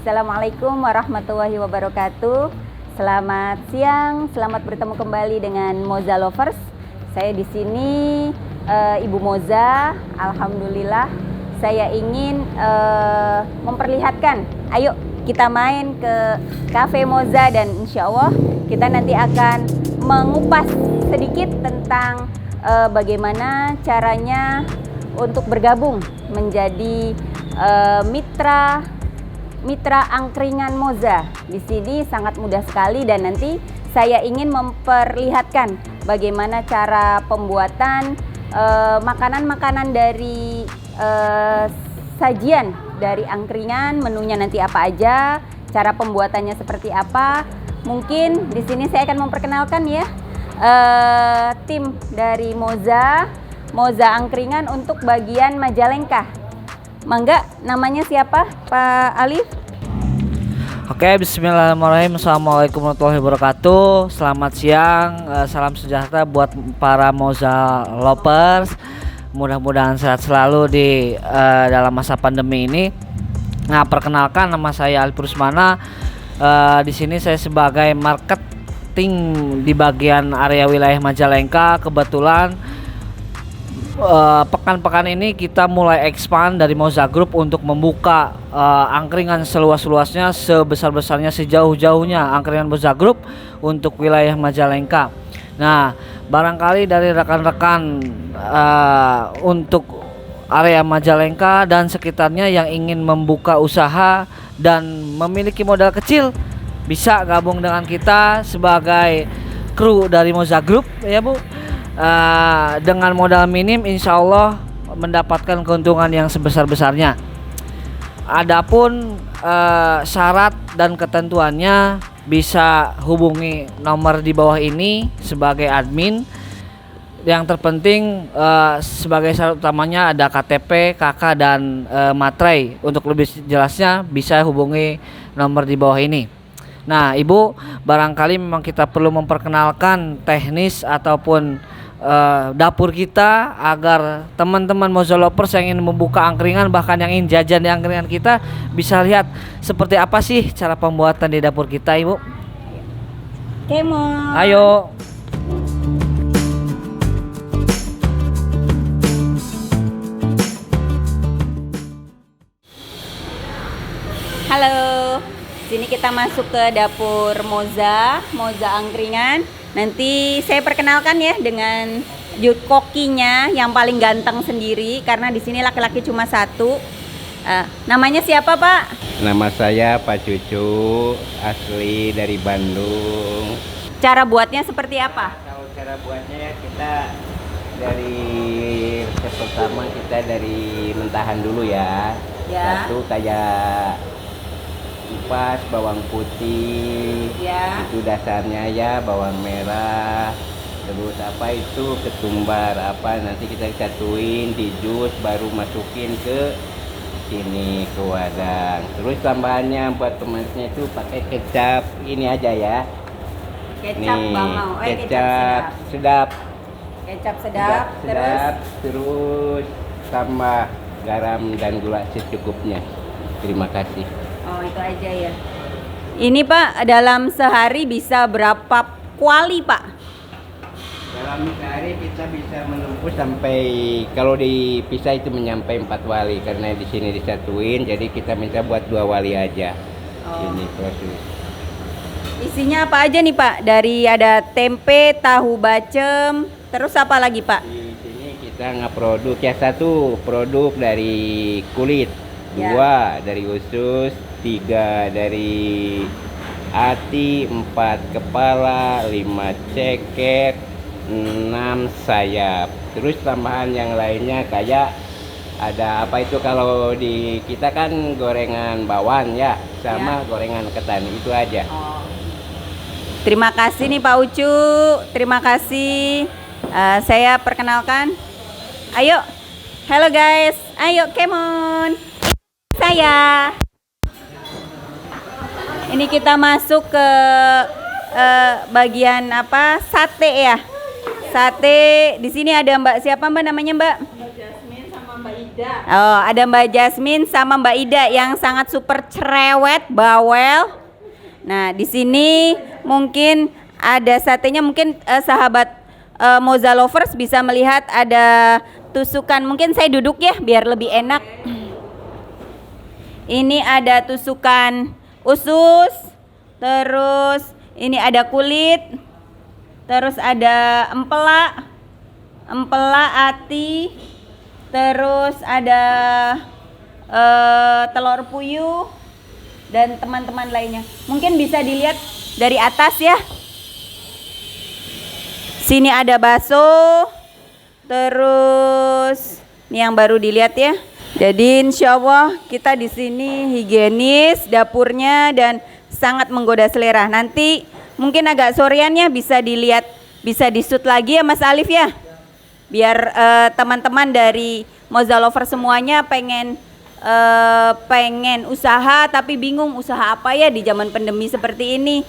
Assalamualaikum warahmatullahi wabarakatuh. Selamat siang, selamat bertemu kembali dengan Moza Lovers. Saya di sini Ibu Moza. Alhamdulillah, saya ingin memperlihatkan. Ayo kita main ke Cafe Moza dan insya Allah kita nanti akan mengupas sedikit tentang bagaimana caranya untuk bergabung menjadi mitra angkringan Moza. Di sini sangat mudah sekali dan nanti saya ingin memperlihatkan bagaimana cara pembuatan makanan-makanan dari sajian dari angkringan, menunya nanti apa aja, cara pembuatannya seperti apa. Mungkin di sini saya akan memperkenalkan ya tim dari Moza Angkringan untuk bagian Majalengka. Mangga, namanya siapa, Pak Alif? Oke, bismillahirrahmanirrahim. Assalamualaikum warahmatullahi wabarakatuh. Selamat siang, salam sejahtera buat para Moza Lovers. Mudah-mudahan sehat selalu di dalam masa pandemi ini. Nah, perkenalkan, nama saya Alif Rusmana. Di sini saya sebagai marketing di bagian area wilayah Majalengka. Kebetulan pekan-pekan ini kita mulai expand dari Moza Group untuk membuka angkringan seluas-luasnya, sebesar-besarnya, sejauh-jauhnya angkringan Moza Group untuk wilayah Majalengka. Nah, barangkali dari rekan-rekan untuk area Majalengka dan sekitarnya yang ingin membuka usaha dan memiliki modal kecil, bisa gabung dengan kita sebagai kru dari Moza Group ya Bu. Dengan modal minim insya Allah mendapatkan keuntungan yang sebesar-besarnya. Adapun syarat dan ketentuannya bisa hubungi nomor di bawah ini sebagai admin. Yang terpenting sebagai syarat utamanya ada KTP, KK dan materai. Untuk lebih jelasnya bisa hubungi nomor di bawah ini. Nah, Ibu, barangkali memang kita perlu memperkenalkan teknis ataupun dapur kita agar teman-teman Moza Lovers yang ingin membuka angkringan, bahkan yang ingin jajan di angkringan kita, bisa lihat seperti apa sih cara pembuatan di dapur kita, Ibu. Kemon. Ayo. Halo, sini kita masuk ke dapur Moza Angkringan. Nanti saya perkenalkan ya dengan kokinya yang paling ganteng sendiri, karena di sini laki-laki cuma satu. Namanya siapa, Pak? Nama saya Pak Cucu, asli dari Bandung. Cara buatnya seperti apa? Kalau cara buatnya kita dari resep pertama kita dari mentahan dulu ya. Ya. Satu kayak kupas bawang putih, Ya. itu dasarnya ya, bawang merah, terus apa itu ketumbar apa, nanti kita satuin di jus baru masukin ke sini ke wadah. Terus tambahannya buat tomatnya itu pakai kecap ini aja ya. Kecap Nih, bangau, kecap sedap. Kecap sedap, Terus tambah garam dan gula secukupnya. Terima kasih. Oh, itu aja ya. Ini Pak, dalam sehari bisa berapa kuali Pak? Dalam sehari kita bisa menempuh sampai, kalau dipisah itu menyampai 4 wali, karena di sini disatuin, jadi kita minta buat 2 wali aja. Oh. Ini proses. Isinya apa aja nih Pak? Dari ada tempe, tahu bacem, terus apa lagi Pak? Di sini kita nge-produk ya, 1 produk dari kulit, Ya. 2 dari usus, 3 dari hati, 4 kepala, 5 ceket, 6 sayap. Terus tambahan yang lainnya kayak ada apa itu, kalau di kita kan gorengan bawang ya, sama Ya. gorengan ketan, itu aja. Oh. Terima kasih nih Pak Ucu, terima kasih. Saya perkenalkan. Ayo, hello guys, ayo Kemon. Saya. Ini kita masuk ke bagian apa? Sate ya. Sate. Di sini ada Mbak siapa Mbak namanya Mbak? Mbak Jasmine sama Mbak Oh, ada Mbak Jasmine sama Mbak Ida yang sangat super cerewet, bawel. Nah, di sini mungkin ada satenya, mungkin sahabat Moza Lovers bisa melihat ada tusukan. Mungkin saya duduk ya biar lebih enak. Ini ada tusukan usus, terus ini ada kulit, terus ada empela ati, terus ada telur puyuh dan teman-teman lainnya. Mungkin bisa dilihat dari atas ya. Sini ada bakso, terus ini yang baru dilihat ya. Jadi insya Allah kita di sini higienis dapurnya dan sangat menggoda selera. Nanti mungkin agak sorean ya, bisa dilihat, bisa di-shoot lagi ya Mas Alif ya. Biar teman-teman dari Moza Lover semuanya pengen usaha tapi bingung usaha apa ya di zaman pandemi seperti ini.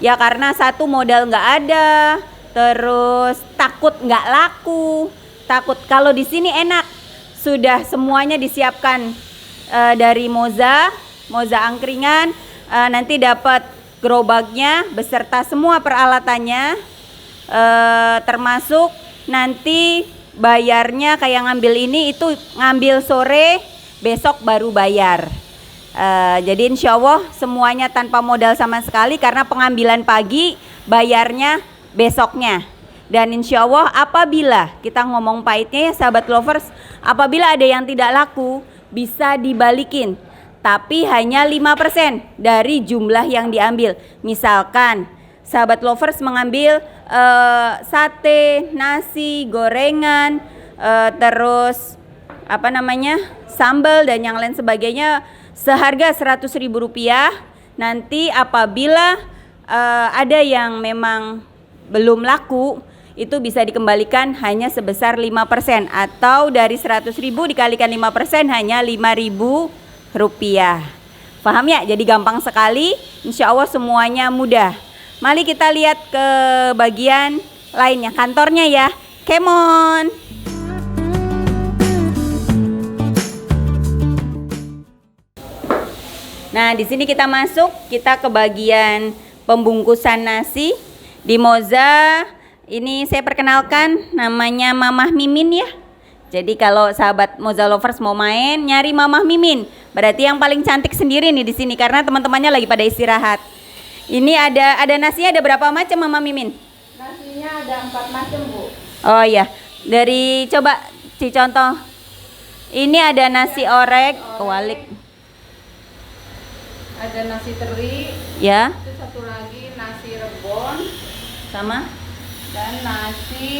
Ya karena satu, modal nggak ada, terus takut nggak laku, takut. Kalau di sini enak, sudah semuanya disiapkan dari Moza Angkringan. Nanti dapat gerobaknya beserta semua peralatannya, termasuk nanti bayarnya kayak ngambil ini itu ngambil sore, besok baru bayar. Jadi insya Allah semuanya tanpa modal sama sekali karena pengambilan pagi, bayarnya besoknya. Dan insya Allah apabila kita ngomong pahitnya ya sahabat lovers, apabila ada yang tidak laku bisa dibalikin, tapi hanya 5% dari jumlah yang diambil. Misalkan sahabat lovers mengambil sate, nasi, gorengan, terus sambal dan yang lain sebagainya seharga Rp100.000. Nanti apabila ada yang memang belum laku, itu bisa dikembalikan hanya sebesar 5%, atau dari 100.000 dikalikan 5% hanya Rp5.000. Paham ya? Jadi gampang sekali, insya Allah semuanya mudah. Mari kita lihat ke bagian lainnya, kantornya ya. Come on. Nah, di sini kita masuk, kita ke bagian pembungkusan nasi. Di Moza ini saya perkenalkan, namanya Mamah Mimin ya. Jadi kalau sahabat Moza Lovers mau main, nyari Mamah Mimin. Berarti yang paling cantik sendiri nih di sini karena teman-temannya lagi pada istirahat. Ini ada nasinya, ada berapa macam Mamah Mimin? Nasinya ada 4 macam Bu. Oh iya, dari coba contoh. Ini ada nasi orek, walik. Ada nasi teri. Ya. Itu satu lagi nasi rebon. Sama? Dan nasi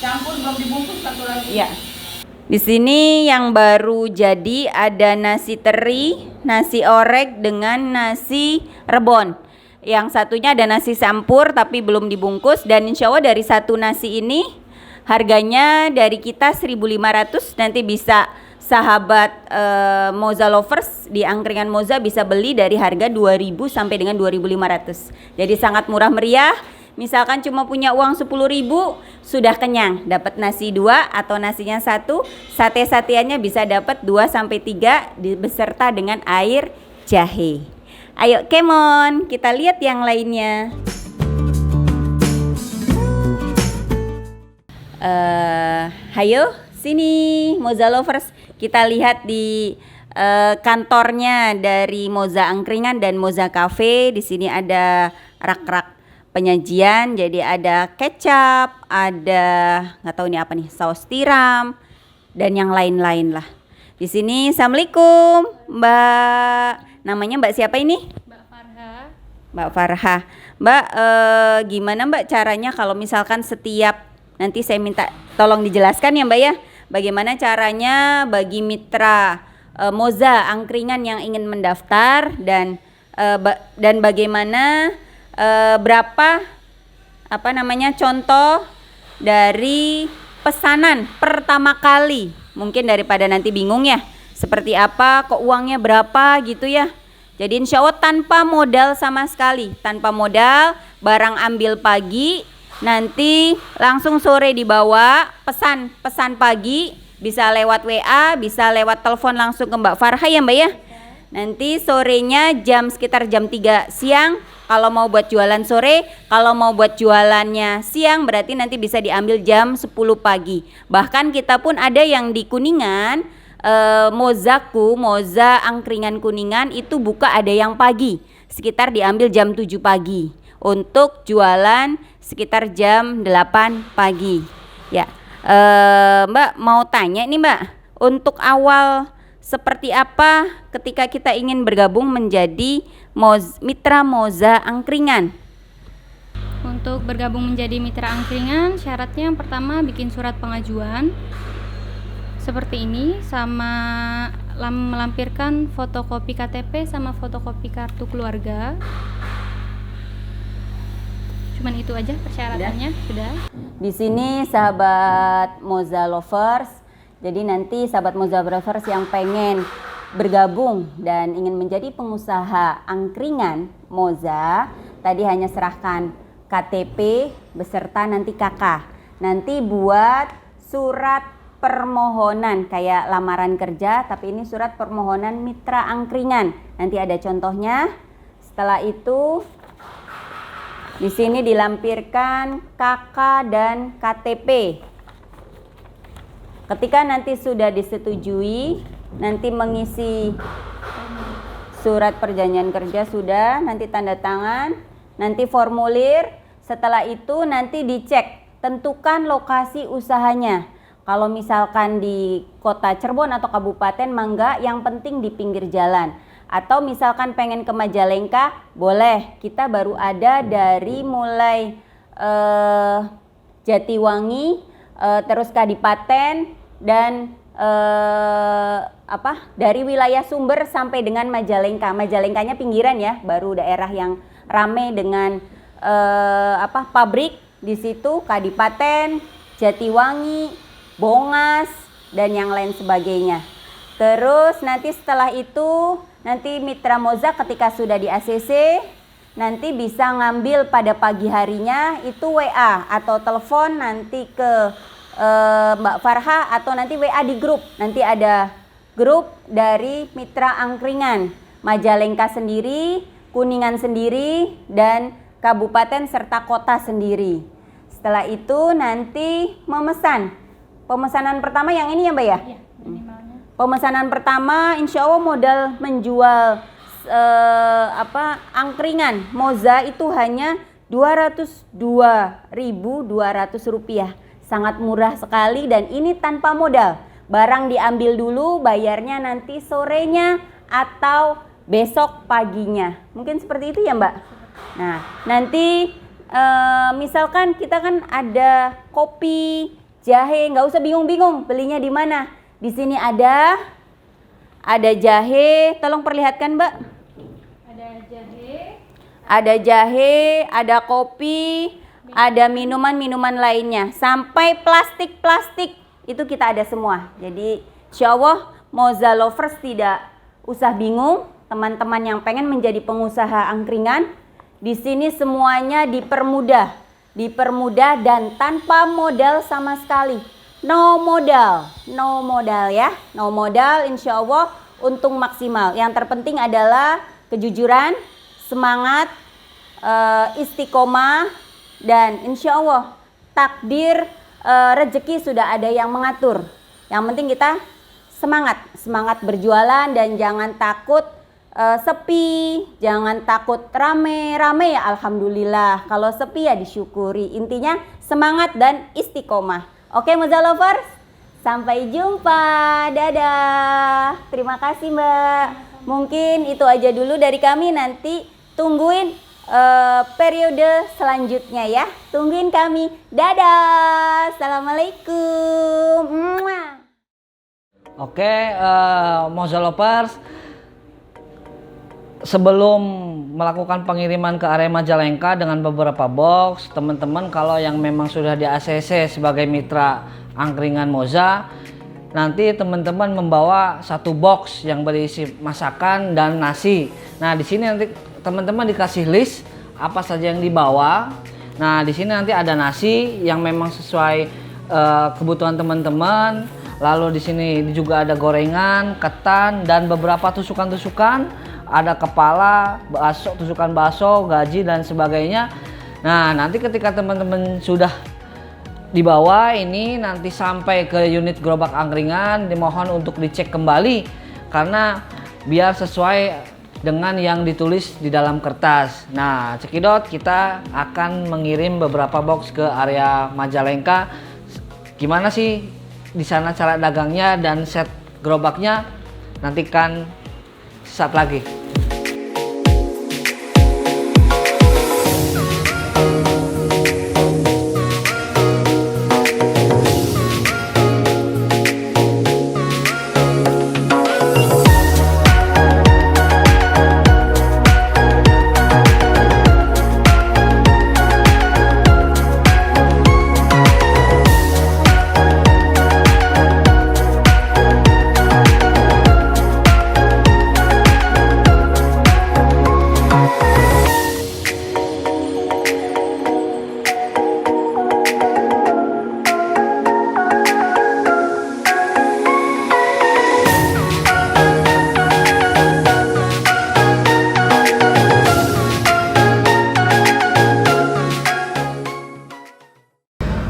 campur belum dibungkus satu lagi. Iya. Di sini yang baru jadi ada nasi teri, nasi orek dengan nasi rebon. Yang satunya ada nasi campur tapi belum dibungkus, dan insya Allah dari satu nasi ini harganya dari kita 1.500. Nanti bisa sahabat Moza Lovers di Angkringan Moza bisa beli dari harga 2.000 sampai dengan 2.500. Jadi sangat murah meriah. Misalkan cuma punya uang 10.000 sudah kenyang, dapat nasi 2 atau nasinya 1, sate-sateannya bisa dapat 2 sampai 3 beserta dengan air jahe. Ayo come on, kita lihat yang lainnya. Hayo sini Moza Lovers, kita lihat di kantornya dari Moza Angkringan dan Moza Cafe. Di sini ada rak-rak penyajian, jadi ada kecap, ada nggak tahu ini apa nih, saus tiram dan yang lain-lain lah. Di sini assalamualaikum Mbak, namanya Mbak siapa ini? Mbak Farha. Mbak Farha. Mbak, gimana Mbak caranya kalau misalkan setiap, nanti saya minta tolong dijelaskan ya Mbak ya, bagaimana caranya bagi mitra Moza Angkringan yang ingin mendaftar dan bagaimana berapa contoh dari pesanan pertama kali, mungkin daripada nanti bingung ya seperti apa, kok uangnya berapa gitu ya. Jadi insya Allah tanpa modal sama sekali, tanpa modal, barang ambil pagi, nanti langsung sore dibawa, pesan pagi, Bisa lewat WA, bisa lewat telepon langsung ke Mbak Farha ya Mbak ya. Nanti sorenya sekitar jam 3 siang. Kalau mau buat jualan sore, kalau mau buat jualannya siang berarti nanti bisa diambil jam 10 pagi. Bahkan kita pun ada yang di Kuningan, Moza Angkringan Kuningan itu buka ada yang pagi, sekitar diambil jam 7 pagi. Untuk jualan sekitar jam 8 pagi. Ya, Mbak mau tanya nih Mbak, untuk awal seperti apa ketika kita ingin bergabung menjadi mitra Moza Angkringan? Untuk bergabung menjadi mitra angkringan, syaratnya yang pertama bikin surat pengajuan seperti ini, sama melampirkan fotokopi KTP sama fotokopi kartu keluarga. Cuman itu aja persyaratannya. Sudah. Di sini sahabat Moza Lovers, jadi nanti sahabat Moza Lovers yang pengen bergabung dan ingin menjadi pengusaha angkringan Moza, tadi hanya serahkan KTP beserta nanti KK. Nanti buat surat permohonan kayak lamaran kerja, tapi ini surat permohonan mitra angkringan. Nanti ada contohnya. Setelah itu di sini dilampirkan KK dan KTP. Ketika nanti sudah disetujui, nanti mengisi surat perjanjian kerja sudah, nanti tanda tangan, nanti formulir. Setelah itu nanti dicek, tentukan lokasi usahanya. Kalau misalkan di kota Cirebon atau kabupaten mangga, yang penting di pinggir jalan. Atau misalkan pengen ke Majalengka, boleh. Kita baru ada dari mulai Jatiwangi, terus Kadipaten dan dari wilayah Sumber sampai dengan Majalengka. Majalengkanya pinggiran ya, baru daerah yang rame dengan pabrik di situ, Kadipaten, Jatiwangi, Bongas dan yang lain sebagainya. Terus nanti setelah itu nanti mitra Moza ketika sudah di ACC nanti bisa ngambil pada pagi harinya itu WA atau telepon nanti ke Mbak Farha atau nanti WA di grup. Nanti ada grup dari mitra angkringan Majalengka sendiri, Kuningan sendiri dan kabupaten serta kota sendiri. Setelah itu nanti memesan. Pemesanan pertama yang ini ya Mbak ya? Iya, minimalnya. Pemesanan pertama insya Allah modal menjual angkringan Moza itu hanya Rp202.200. Sangat murah sekali dan ini tanpa modal. Barang diambil dulu, bayarnya nanti sorenya atau besok paginya. Mungkin seperti itu ya Mbak? Nah, nanti misalkan kita kan ada kopi, jahe, nggak usah bingung-bingung belinya di mana. Di sini ada jahe, tolong perlihatkan Mbak. Ada jahe, ada kopi, ada minuman-minuman lainnya, sampai plastik-plastik itu kita ada semua. Jadi insya Allah Moza Lovers tidak usah bingung, teman-teman yang pengen menjadi pengusaha angkringan, di sini semuanya dipermudah dan tanpa modal sama sekali. No modal ya, no modal, insya Allah untung maksimal. Yang terpenting adalah kejujuran, semangat, istiqomah, dan insya Allah takdir rezeki sudah ada yang mengatur. Yang penting kita semangat berjualan dan jangan takut sepi, jangan takut rame ya alhamdulillah. Kalau sepi ya disyukuri. Intinya semangat dan istiqomah. Oke Moza Lovers, sampai jumpa. Dadah. Terima kasih Mbak. Mungkin itu aja dulu dari kami, nanti tungguin periode selanjutnya ya. Tungguin kami. Dadah. Assalamualaikum. Oke, Moza Lovers, sebelum melakukan pengiriman ke area Majalengka dengan beberapa box, teman-teman kalau yang memang sudah di ACC sebagai mitra angkringan Moza, nanti teman-teman membawa satu box yang berisi masakan dan nasi. Nah, di sini nanti teman-teman dikasih list apa saja yang dibawa. Nah, di sini nanti ada nasi yang memang sesuai kebutuhan teman-teman, Lalu di sini juga ada gorengan, ketan, dan beberapa tusukan-tusukan. Ada kepala, bakso, tusukan bakso, gaji, dan sebagainya. Nah, nanti ketika teman-teman sudah dibawa ini nanti sampai ke unit gerobak angkringan, dimohon untuk dicek kembali karena biar sesuai dengan yang ditulis di dalam kertas. Nah, cekidot, kita akan mengirim beberapa box ke area Majalengka. Gimana sih di sana cara dagangnya dan set gerobaknya? Nantikan saat lagi.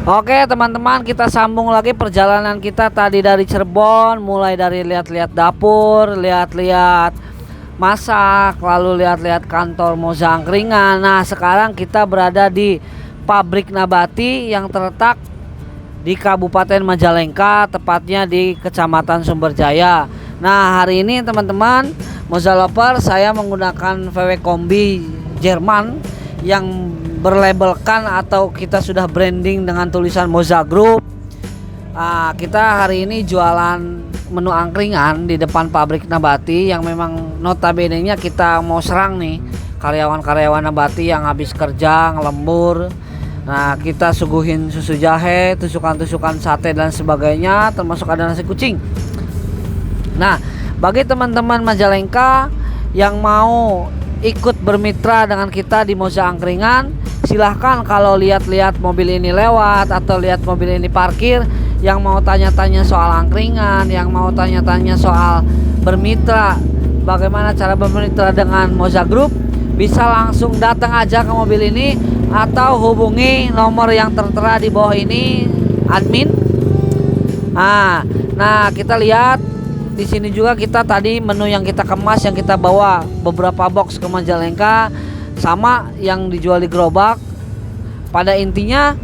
Oke teman-teman, kita sambung lagi perjalanan kita tadi dari Cirebon, mulai dari lihat-lihat dapur, lihat-lihat masak, lalu lihat-lihat kantor Moza Angkringan. Nah, sekarang kita berada di pabrik nabati yang terletak di Kabupaten Majalengka, tepatnya di Kecamatan Sumberjaya. Nah, hari ini teman-teman Moza Lover, saya menggunakan VW Kombi Jerman yang berlabelkan atau kita sudah branding dengan tulisan Moza Group. Kita hari ini jualan menu angkringan di depan pabrik nabati yang memang notabene-nya kita mau serang nih karyawan-karyawan nabati yang habis kerja ngelembur. Nah, kita suguhin susu jahe, tusukan-tusukan sate dan sebagainya, termasuk ada nasi kucing. Nah, bagi teman-teman Majalengka yang mau ikut bermitra dengan kita di Moza Angkringan, silahkan kalau lihat-lihat mobil ini lewat atau lihat mobil ini parkir, yang mau tanya-tanya soal angkringan, yang mau tanya-tanya soal bermitra, bagaimana cara bermitra dengan Moza Group, bisa langsung datang aja ke mobil ini atau hubungi nomor yang tertera di bawah ini, admin. Nah, kita lihat di sini juga kita tadi menu yang kita kemas, yang kita bawa beberapa box ke Majalengka sama yang dijual di gerobak. Pada intinya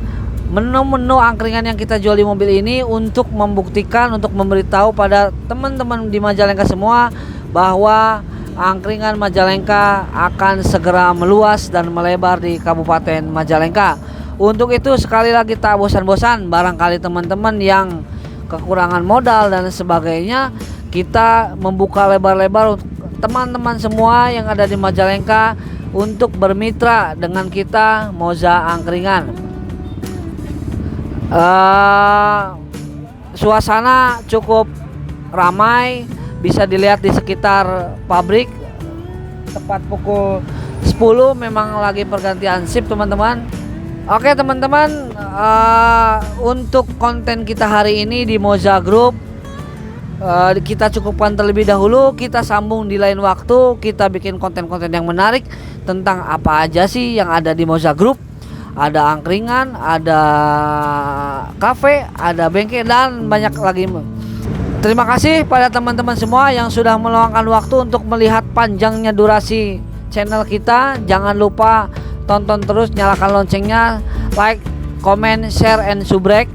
menu-menu angkringan yang kita jual di mobil ini untuk membuktikan, untuk memberitahu pada teman-teman di Majalengka semua bahwa angkringan Majalengka akan segera meluas dan melebar di Kabupaten Majalengka. Untuk itu sekali lagi tak bosan-bosan, barangkali teman-teman yang kekurangan modal dan sebagainya, kita membuka lebar-lebar untuk teman-teman semua yang ada di Majalengka untuk bermitra dengan kita Moza Angkringan. Suasana cukup ramai, bisa dilihat di sekitar pabrik. Tepat pukul 10 memang lagi pergantian shift teman-teman. Oke teman-teman, untuk konten kita hari ini di Moza Group kita cukupkan terlebih dahulu. Kita sambung di lain waktu, kita bikin konten-konten yang menarik tentang apa aja sih yang ada di Moza Group. Ada angkringan, ada kafe, ada bengkel, dan banyak lagi. Terima kasih pada teman-teman semua yang sudah meluangkan waktu untuk melihat panjangnya durasi channel kita. Jangan lupa tonton terus, nyalakan loncengnya, like, comment, share, and subrek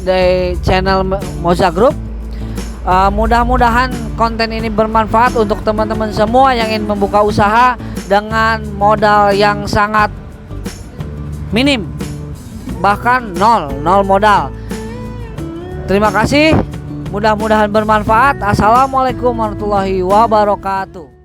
di channel Moza Group. Mudah-mudahan konten ini bermanfaat untuk teman-teman semua yang ingin membuka usaha dengan modal yang sangat minim, bahkan nol modal. Terima kasih, mudah-mudahan bermanfaat. Assalamualaikum warahmatullahi wabarakatuh.